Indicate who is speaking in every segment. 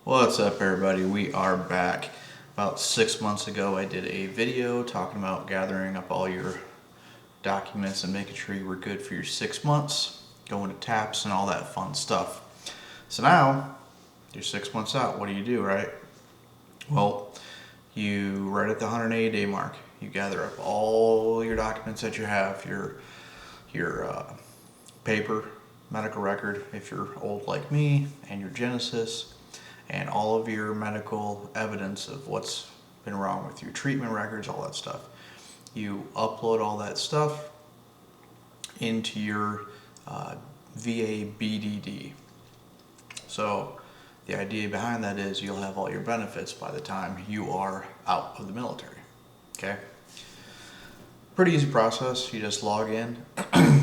Speaker 1: What's up, everybody? We are back. About 6 months ago, I did a video talking about gathering up all your documents and making sure you were good for your 6 months, going to TAPS and all that fun stuff. So now, you're 6 months out. What do, right? Well, you right at the 180-day mark, you gather up all your documents that you have, your paper, medical record, if you're old like me, and your Genesis, and all of your medical evidence of what's been wrong with you, treatment records, all that stuff. You upload all that stuff into your VA BDD. So the idea behind that is you'll have all your benefits by the time you are out of the military. Okay? Pretty easy process. You just log in,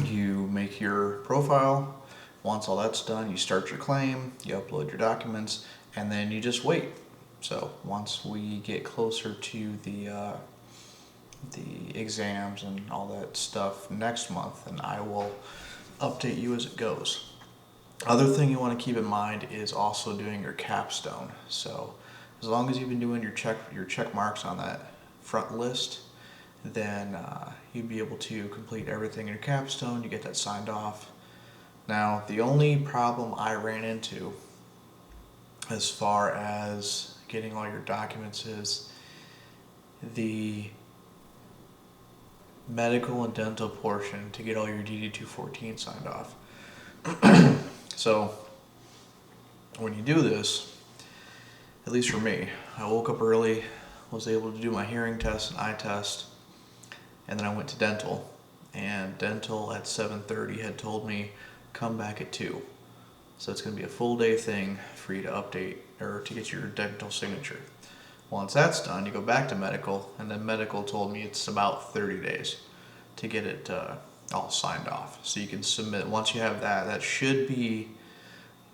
Speaker 1: you make your profile. Once all that's done, you start your claim, you upload your documents, and then you just wait. So once we get closer to the exams and all that stuff next month, and I will update you as it goes. Other thing you want to keep in mind is also doing your capstone. So as long as you've been doing your check marks on that front list, then you'd be able to complete everything in your capstone. You get that signed off. Now, the only problem I ran into as far as getting all your documents is the medical and dental portion to get all your DD-214 signed off. So when you do this, at least for me, I woke up early, was able to do my hearing test and eye test, and then I went to dental, and dental at 7:30 had told me come back at 2. So it's going to be a full day thing for you to update or to get your dental signature. Once that's done, you go back to medical, and then medical told me it's about 30 days to get it all signed off. So you can submit, once you have that, that should be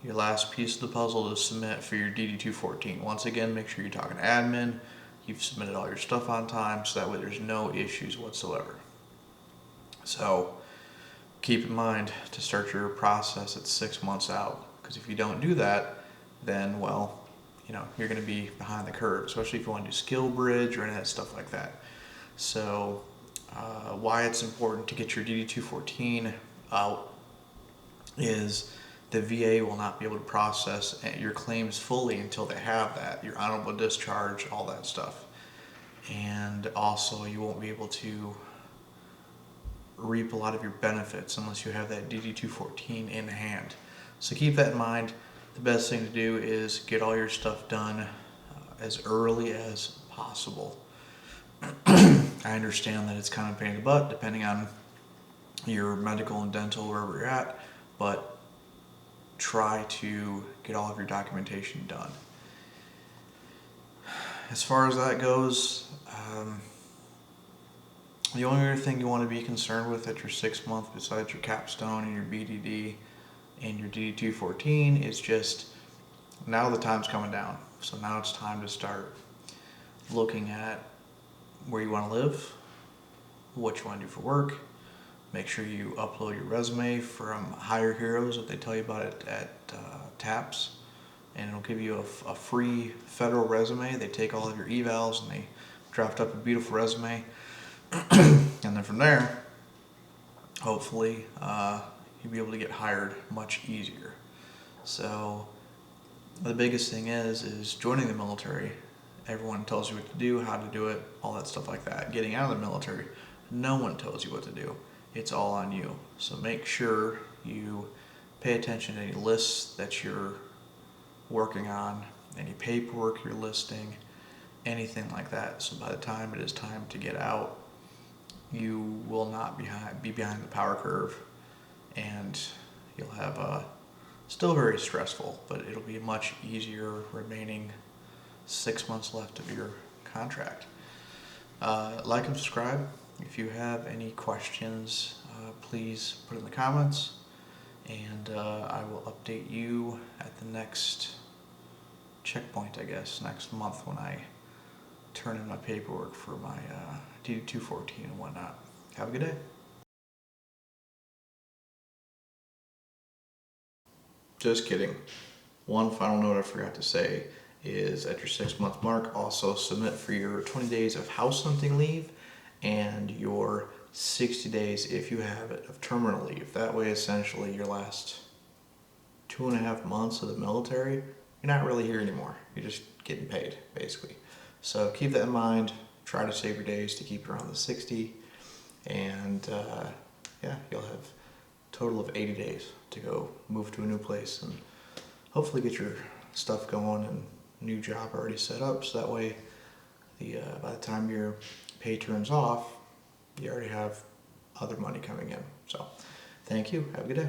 Speaker 1: your last piece of the puzzle to submit for your DD-214. Once again, make sure you're talking to admin, you've submitted all your stuff on time, so that way there's no issues whatsoever. So keep in mind to start your process at 6 months out, because if you don't do that, then, well, you're going to be behind the curve, especially if you want to do skill bridge or any of that stuff like that. So why it's important to get your DD-214 out is the VA will not be able to process your claims fully until they have that, your honorable discharge, all that stuff. And also you won't be able to reap a lot of your benefits unless you have that DD-214 in hand. So keep that in mind. The best thing to do is get all your stuff done as early as possible. I understand that it's kind of a pain in the butt depending on your medical and dental, wherever you're at, but try to get all of your documentation done. As far as that goes, the only other thing you want to be concerned with at your 6 month, besides your capstone and your BDD and your DD-214, is just now the time's coming down. So now it's time to start looking at where you want to live, what you want to do for work. Make sure you upload your resume from Hire Heroes, what they tell you about it at TAPS, and it'll give you a free federal resume. They take all of your evals and they draft up a beautiful resume. And then from there, hopefully, you'll be able to get hired much easier. So the biggest thing is joining the military. Everyone tells you what to do, how to do it, all that stuff like that. Getting out of the military, no one tells you what to do. It's all on you. So make sure you pay attention to any lists that you're working on, any paperwork you're listing, anything like that. So by the time it is time to get out, you will not be behind the power curve, and you'll have still very stressful, but it'll be much easier remaining 6 months left of your contract. Like and subscribe. If you have any questions, please put in the comments, and I will update you at the next checkpoint, I guess, next month when I turn in my paperwork for my DD-214 and whatnot. Have a good day. Just kidding. One final note I forgot to say is at your 6-month mark, also submit for your 20 days of house hunting leave and your 60 days, if you have it, of terminal leave. That way, essentially, your last 2.5 months of the military, you're not really here anymore. You're just getting paid, basically. So keep that in mind. Try to save your days to keep around the 60. And yeah, you'll have a total of 80 days to go move to a new place and hopefully get your stuff going and new job already set up. So that way, by the time your pay turns off, you already have other money coming in. So thank you. Have a good day.